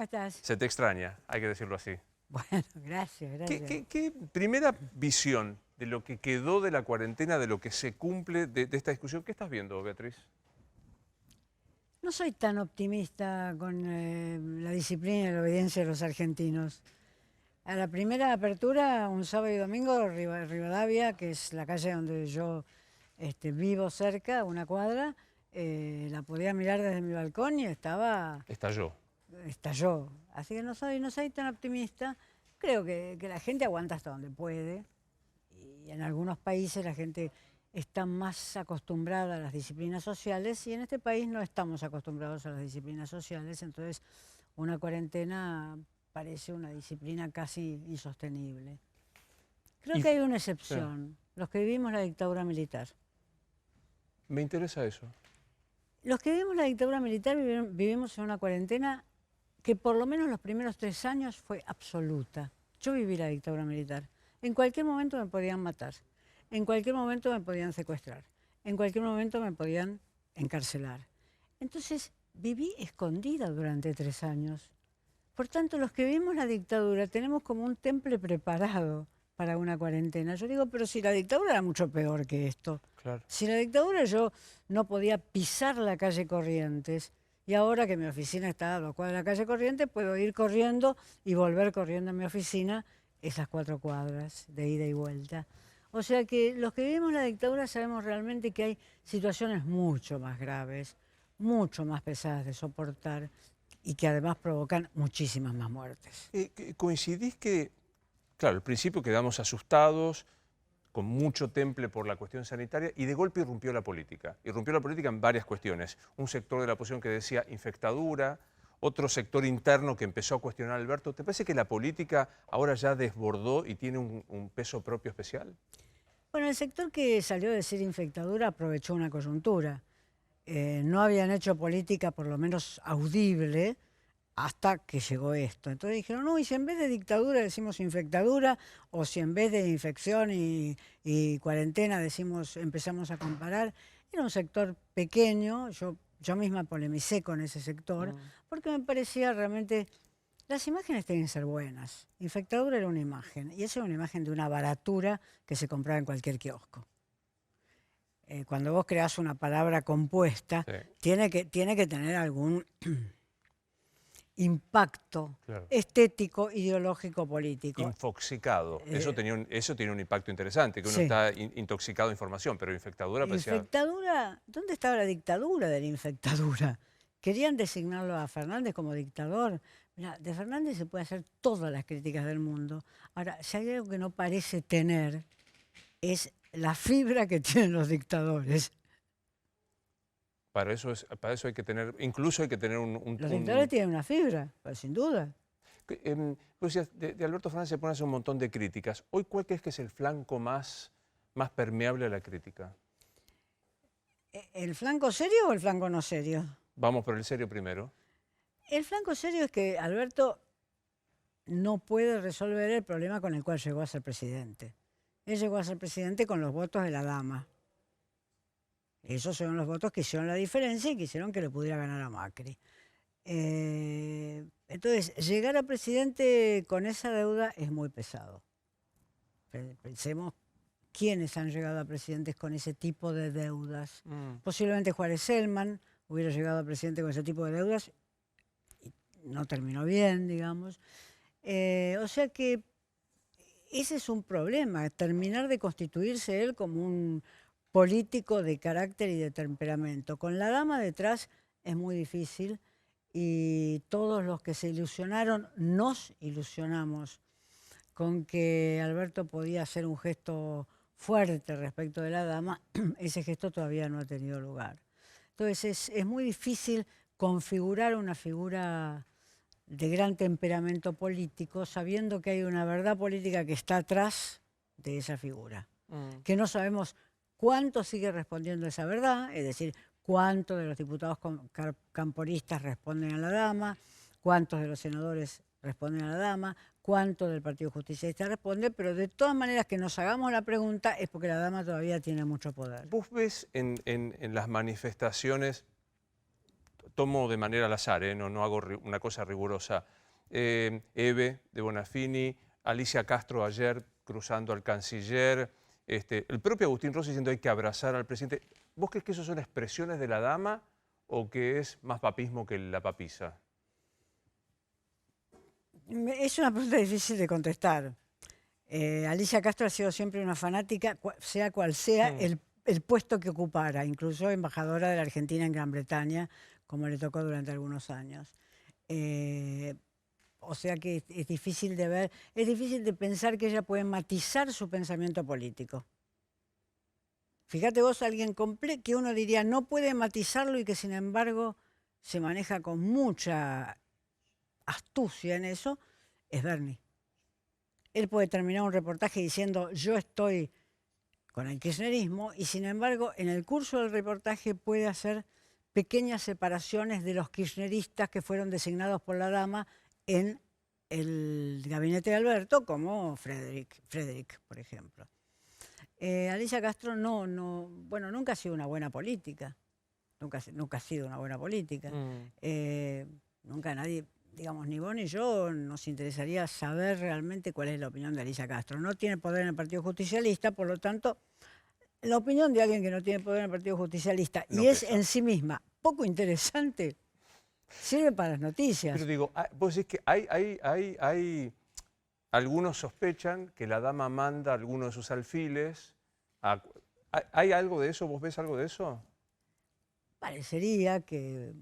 ¿Cómo estás? Se te extraña, hay que decirlo así. Bueno, gracias, gracias. ¿Qué primera visión de lo que quedó de la cuarentena, de lo que se cumple de esta discusión? ¿Qué estás viendo, Beatriz? No soy tan optimista con la disciplina y la obediencia de los argentinos. A la primera apertura, un sábado y domingo, Rivadavia, que es la calle donde yo vivo cerca, una cuadra, la podía mirar desde mi balcón y Estalló. estalló. Así que no soy tan optimista. Creo que la gente aguanta hasta donde puede. Y en algunos países la gente está más acostumbrada a las disciplinas sociales y en este país no estamos acostumbrados a las disciplinas sociales, entonces una cuarentena parece una disciplina casi insostenible. Creo Y, que hay una sí, excepción, los que vivimos la dictadura militar. me interesa eso. Los que vivimos la dictadura militar vivimos en una cuarentena que por lo menos los primeros 3 años fue absoluta. Yo viví la dictadura militar. En cualquier momento me podían matar, en cualquier momento me podían secuestrar, en cualquier momento me podían encarcelar. Entonces viví escondida durante 3 años. Por tanto, los que vivimos la dictadura tenemos como un temple preparado para una cuarentena. Yo digo, pero si la dictadura era mucho peor que esto. Claro. Si la dictadura yo no podía pisar la calle Corrientes, y ahora que mi oficina está a 2 cuadras de la calle Corrientes, puedo ir corriendo y volver corriendo a mi oficina esas 4 cuadras de ida y vuelta. O sea que los que vivimos la dictadura sabemos realmente que hay situaciones mucho más graves, mucho más pesadas de soportar y que además provocan muchísimas más muertes. ¿Coincidís que, claro, al principio quedamos asustados, con mucho temple por la cuestión sanitaria, y de golpe irrumpió la política? Irrumpió la política en varias cuestiones. Un sector de la oposición que decía infectadura, otro sector interno que empezó a cuestionar a Alberto. ¿Te parece que la política ahora ya desbordó y tiene un peso propio especial? Bueno, el sector que salió a decir infectadura aprovechó una coyuntura. No habían hecho política, por lo menos audible, hasta que llegó esto. Entonces dijeron, no, y si en vez de dictadura decimos infectadura, o si en vez de infección y cuarentena empezamos a comparar. Era un sector pequeño, yo misma polemicé con ese sector, porque me parecía realmente, las imágenes tienen que ser buenas. Infectadura era una imagen, y esa era una imagen de una baratura que se compraba en cualquier kiosco. Cuando vos creás una palabra compuesta, Sí, tiene que tener algún impacto claro. estético, ideológico, político. Infoxicado. Eso tiene un impacto interesante, que uno Sí. está intoxicado de información, pero infectadura parecía... Infectadura, ¿dónde estaba la dictadura de la infectadura? Querían designarlo a Fernández como dictador. Mirá, de Fernández se puede hacer todas las críticas del mundo. Ahora, si hay algo que no parece tener, es la fibra que tienen los dictadores. Para eso hay que tener, incluso hay que tener Los dictadores tienen una fibra, pues, sin duda. Vos decías, de Alberto Fernández se pueden hacer un montón de críticas. Hoy, ¿cuál crees que es el flanco más permeable a la crítica? ¿El flanco serio o el flanco no serio? Vamos por el serio primero. El flanco serio es que Alberto no puede resolver el problema con el cual llegó a ser presidente. Él llegó a ser presidente con los votos de la dama. Esos son los votos que hicieron la diferencia y que hicieron que le pudiera ganar a Macri. Entonces, llegar a presidente con esa deuda es muy pesado. Pensemos quiénes han llegado a presidentes con ese tipo de deudas. Posiblemente Juárez Selman hubiera llegado a presidente con ese tipo de deudas y no terminó bien, digamos. O sea que ese es un problema, terminar de constituirse él como un político de carácter y de temperamento. Con la dama detrás es muy difícil y todos los que se ilusionaron, nos ilusionamos con que Alberto podía hacer un gesto fuerte respecto de la dama, ese gesto todavía no ha tenido lugar. Entonces es muy difícil configurar una figura de gran temperamento político, sabiendo que hay una verdad política que está atrás de esa figura, que no sabemos cuánto sigue respondiendo a esa verdad, es decir, cuántos de los diputados camporistas responden a la dama, cuántos de los senadores responden a la dama, cuánto del Partido Justicialista responde, pero de todas maneras que nos hagamos la pregunta es porque la dama todavía tiene mucho poder. ¿Vos ves en las manifestaciones, tomo de manera al azar, no hago una cosa rigurosa. Eve de Bonafini, Alicia Castro ayer cruzando al canciller, el propio Agustín Rossi diciendo hay que abrazar al presidente. ¿Vos crees que eso son expresiones de la dama o que es más papismo que la papisa? Es una pregunta difícil de contestar. Alicia Castro ha sido siempre una fanática, sea cual sea el puesto que ocupara, incluso embajadora de la Argentina en Gran Bretaña, como le tocó durante algunos años. O sea que es difícil de ver, es difícil de pensar que ella puede matizar su pensamiento político. Fíjate vos, alguien que uno diría no puede matizarlo y que sin embargo se maneja con mucha astucia en eso, es Bernie. Él puede terminar un reportaje diciendo yo estoy con el kirchnerismo y sin embargo en el curso del reportaje puede hacer pequeñas separaciones de los kirchneristas que fueron designados por la dama en el gabinete de Alberto, como Frederick, por ejemplo. Alicia Castro bueno, nunca ha sido una buena política. Nunca ha sido una buena política. Nunca nadie, digamos, ni vos ni yo, nos interesaría saber realmente cuál es la opinión de Alicia Castro. No tiene poder en el Partido Justicialista, por lo tanto, la opinión de alguien que no tiene poder en el Partido Justicialista y es en sí misma poco interesante, sirve para las noticias. Pero digo, vos decís que hay algunos sospechan que la dama manda a alguno de sus alfiles. ¿Hay algo de eso? ¿Vos ves algo de eso? Parecería que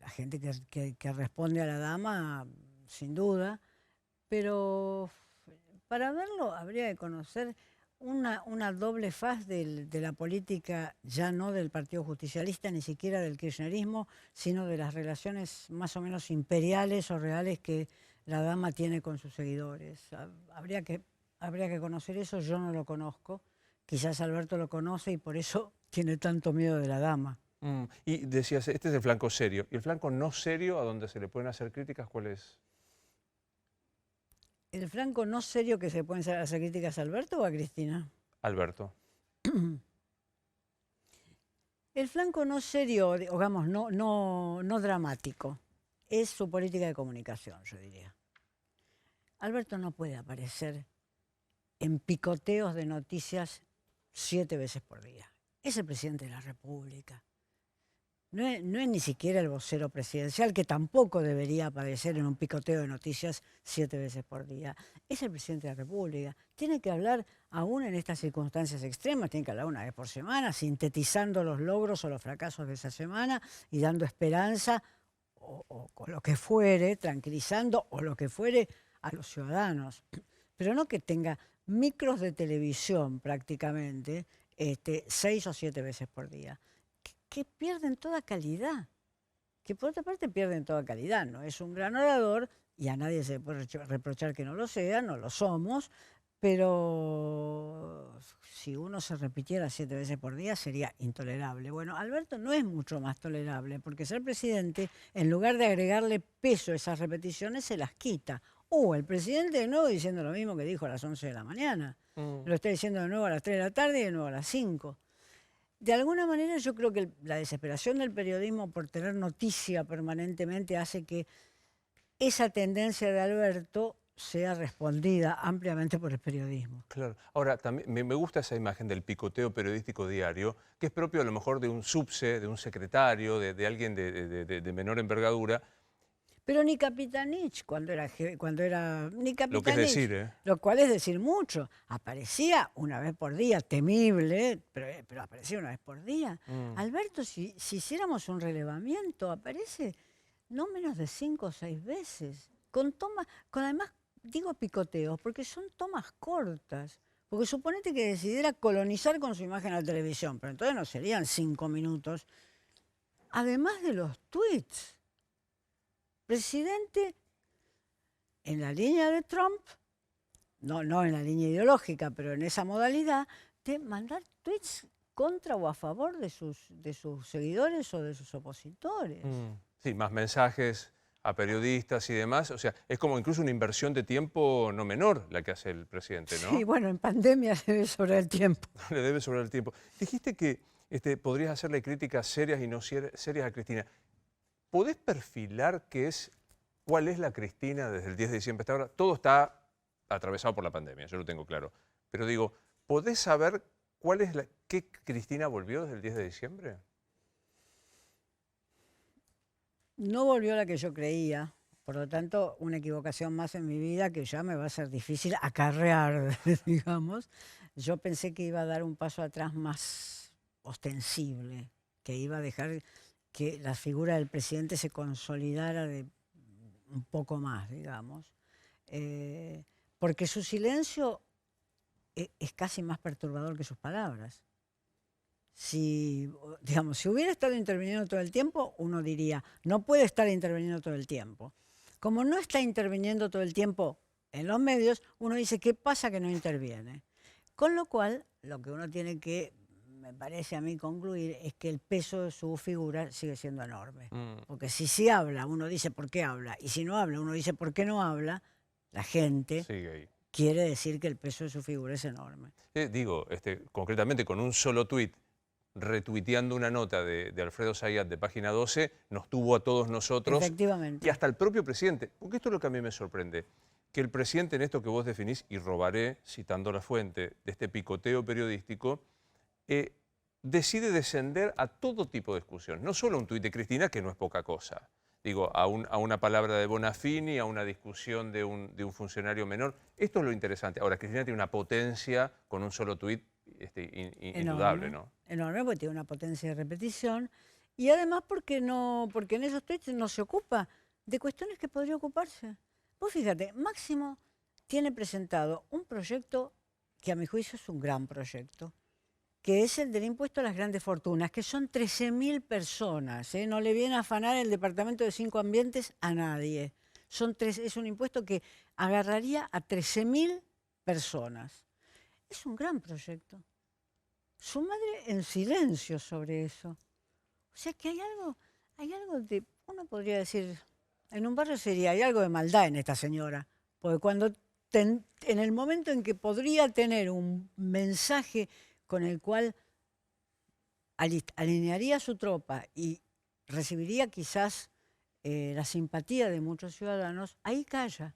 la gente que responde a la dama, sin duda, pero para verlo habría que conocer una doble faz de la política, ya no del Partido Justicialista, ni siquiera del kirchnerismo, sino de las relaciones más o menos imperiales o reales que la dama tiene con sus seguidores. Habría que conocer eso, yo no lo conozco, quizás Alberto lo conoce y por eso tiene tanto miedo de la dama. Y decías, este es el flanco serio. ¿Y el flanco no serio, a donde se le pueden hacer críticas, cuál es? ¿El flanco no serio que se pueden hacer críticas a Alberto o a Cristina? Alberto. El flanco no serio, digamos, no dramático, es su política de comunicación, yo diría. Alberto no puede aparecer en picoteos de noticias 7 veces por día. Es el presidente de la República. No es ni siquiera el vocero presidencial, que tampoco debería aparecer en un picoteo de noticias 7 veces por día. Es el presidente de la República. Tiene que hablar, aún en estas circunstancias extremas, tiene que hablar una vez por semana, sintetizando los logros o los fracasos de esa semana y dando esperanza o con lo que fuere, tranquilizando o lo que fuere a los ciudadanos. Pero no que tenga micros de televisión prácticamente 6 o 7 veces por día. Que pierden toda calidad, que por otra parte pierden toda calidad. No es un gran orador y a nadie se le puede reprochar que no lo sea, no lo somos, pero si uno se repitiera 7 veces por día sería intolerable. Bueno, Alberto no es mucho más tolerable porque ser presidente, en lugar de agregarle peso a esas repeticiones, se las quita. El presidente de nuevo diciendo lo mismo que dijo a las 11 de la mañana. Lo está diciendo de nuevo a las 3 de la tarde y de nuevo a las 5. De alguna manera yo creo que la desesperación del periodismo por tener noticia permanentemente hace que esa tendencia de Alberto sea respondida ampliamente por el periodismo. Claro. Ahora, también me gusta esa imagen del picoteo periodístico diario, que es propio a lo mejor de un subse, de un secretario, de alguien de menor envergadura. Pero ni Capitanich, cuando era ni Capitanich, Lo que es decir, lo cual es decir mucho, aparecía una vez por día, temible, pero aparecía una vez por día. Alberto, si hiciéramos un relevamiento, aparece no menos de 5 o 6 veces, con además, digo picoteos, porque son tomas cortas. Porque suponete que decidiera colonizar con su imagen a la televisión, pero entonces no serían 5 minutos. Además de los tweets. Presidente en la línea de Trump, no en la línea ideológica, pero en esa modalidad, de mandar tweets contra o a favor de sus seguidores o de sus opositores. Sí, más mensajes a periodistas y demás. O sea, es como incluso una inversión de tiempo no menor la que hace el presidente, ¿no? Sí, bueno, en pandemia le debe sobrar el tiempo. Le debe sobrar el tiempo. Dijiste que podrías hacerle críticas serias y no serias a Cristina. ¿podés perfilar cuál es la Cristina desde el 10 de diciembre hasta ahora? Todo está atravesado por la pandemia, yo lo tengo claro. Pero digo, ¿podés saber qué Cristina volvió desde el 10 de diciembre? No volvió la que yo creía, por lo tanto, una equivocación más en mi vida que ya me va a ser difícil acarrear, digamos. Yo pensé que iba a dar un paso atrás más ostensible, que iba a dejar que la figura del presidente se consolidara un poco más, digamos. Porque su silencio es casi más perturbador que sus palabras. Si hubiera estado interviniendo todo el tiempo, uno diría, no puede estar interviniendo todo el tiempo. Como no está interviniendo todo el tiempo en los medios, uno dice, ¿qué pasa que no interviene? Con lo cual, lo que uno tiene que, me parece a mí, concluir es que el peso de su figura sigue siendo enorme. Porque si sí habla, uno dice por qué habla, y si no habla, uno dice por qué no habla, la gente Sigue ahí. quiere decir que el peso de su figura es enorme. Concretamente con un solo tuit, retuiteando una nota de Alfredo Zayat de Página 12, nos tuvo a todos nosotros. Efectivamente. Y hasta el propio presidente. Porque esto es lo que a mí me sorprende. Que el presidente en esto que vos definís, y robaré, citando la fuente, de este picoteo periodístico, decide descender a todo tipo de discusión. No solo a un tuit de Cristina, que no es poca cosa. Digo, a una palabra de Bonafini, a una discusión de un funcionario menor. Esto es lo interesante. Ahora, Cristina tiene una potencia con un solo tuit indudable, ¿no? Enorme, porque tiene una potencia de repetición. Y además porque en esos tweets no se ocupa de cuestiones que podría ocuparse. Vos fíjate, Máximo tiene presentado un proyecto que a mi juicio es un gran proyecto, que es el del impuesto a las grandes fortunas, que son 13.000 personas. No le viene a afanar el Departamento de 5 Ambientes a nadie. Es un impuesto que agarraría a 13.000 personas. Es un gran proyecto. Su madre en silencio sobre eso. O sea que hay algo de, uno podría decir, en un barrio sería, hay algo de maldad en esta señora. Porque en el momento en que podría tener un mensaje con el cual alinearía su tropa y recibiría quizás la simpatía de muchos ciudadanos, ahí calla.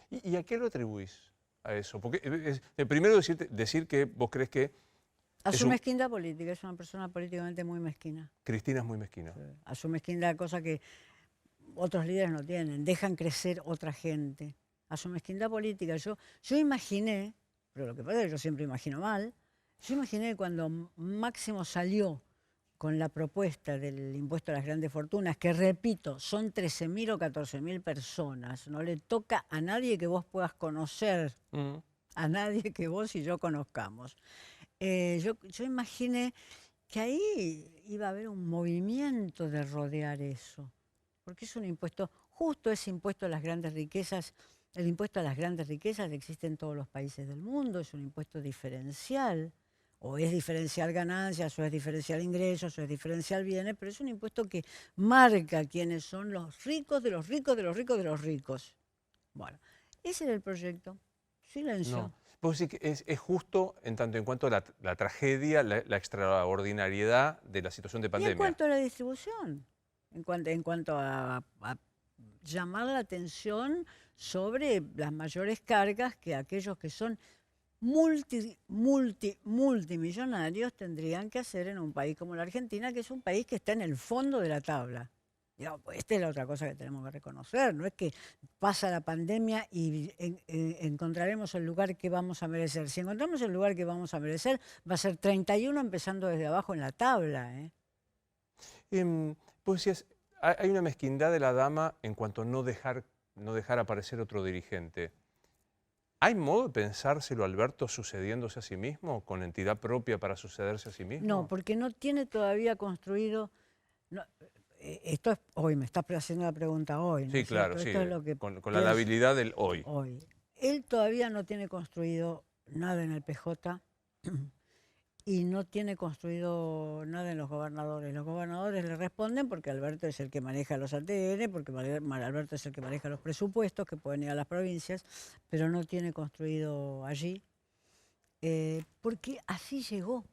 ¿Y a qué lo atribuís a eso? Porque primero decir que vos crees que... A su mezquindad política, es una persona políticamente muy mezquina. Cristina es muy mezquina. Sí. A su mezquindad, cosa que otros líderes no tienen, dejan crecer otra gente. A su mezquindad política. Yo imaginé, pero lo que pasa es que yo siempre imagino mal, yo imaginé cuando Máximo salió con la propuesta del impuesto a las grandes fortunas, que repito, son 13.000 o 14.000 personas, no le toca a nadie que vos puedas conocer, a nadie que vos y yo conozcamos. Yo imaginé que ahí iba a haber un movimiento de rodear eso, porque es un impuesto, justo ese impuesto a las grandes riquezas, el impuesto a las grandes riquezas existe en todos los países del mundo, es un impuesto diferencial, o es diferencial ganancias, o es diferencial ingresos, o es diferencial bienes, pero es un impuesto que marca quiénes son los ricos de los ricos de los ricos de los ricos. Bueno, ese era el proyecto. Silencio. No. Vos decís que es justo en tanto en cuanto a la tragedia, la extraordinariedad de la situación de pandemia. Y en cuanto a la distribución, en cuanto a llamar la atención sobre las mayores cargas que aquellos que son multimillonarios tendrían que hacer en un país como la Argentina, que es un país que está en el fondo de la tabla. Pues esta es la otra cosa que tenemos que reconocer, no es que pasa la pandemia y encontraremos el lugar que vamos a merecer. Si encontramos el lugar que vamos a merecer, va a ser 31 empezando desde abajo en la tabla. Pues decías, hay una mezquindad de la dama en cuanto a no dejar aparecer otro dirigente. ¿Hay modo de pensárselo, Alberto, sucediéndose a sí mismo, con entidad propia para sucederse a sí mismo? No, porque no tiene todavía construido... No, esto es hoy, me estás haciendo la pregunta hoy, ¿no? Sí, claro, sí, esto es lo que con la labilidad del hoy. Él todavía no tiene construido nada en el PJ y no tiene construido nada en los gobernadores. Los gobernadores le responden porque Alberto es el que maneja los ATN, porque Alberto es el que maneja los presupuestos que pueden ir a las provincias, pero no tiene construido allí, porque así llegó.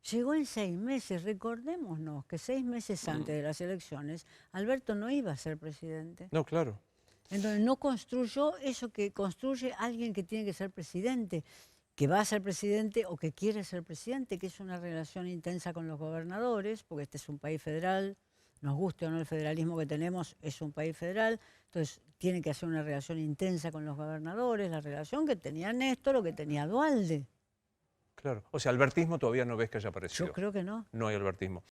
Llegó en 6 meses. Recordémonos que 6 meses antes de las elecciones, Alberto no iba a ser presidente. No, claro. Entonces no construyó eso que construye alguien que tiene que ser presidente, que va a ser presidente o que quiere ser presidente, que es una relación intensa con los gobernadores, porque este es un país federal, nos guste o no el federalismo que tenemos, es un país federal, entonces tiene que hacer una relación intensa con los gobernadores, la relación que tenía Néstor o que tenía Duhalde. Claro. O sea, albertismo todavía no ves que haya aparecido. Yo creo que no. No hay albertismo.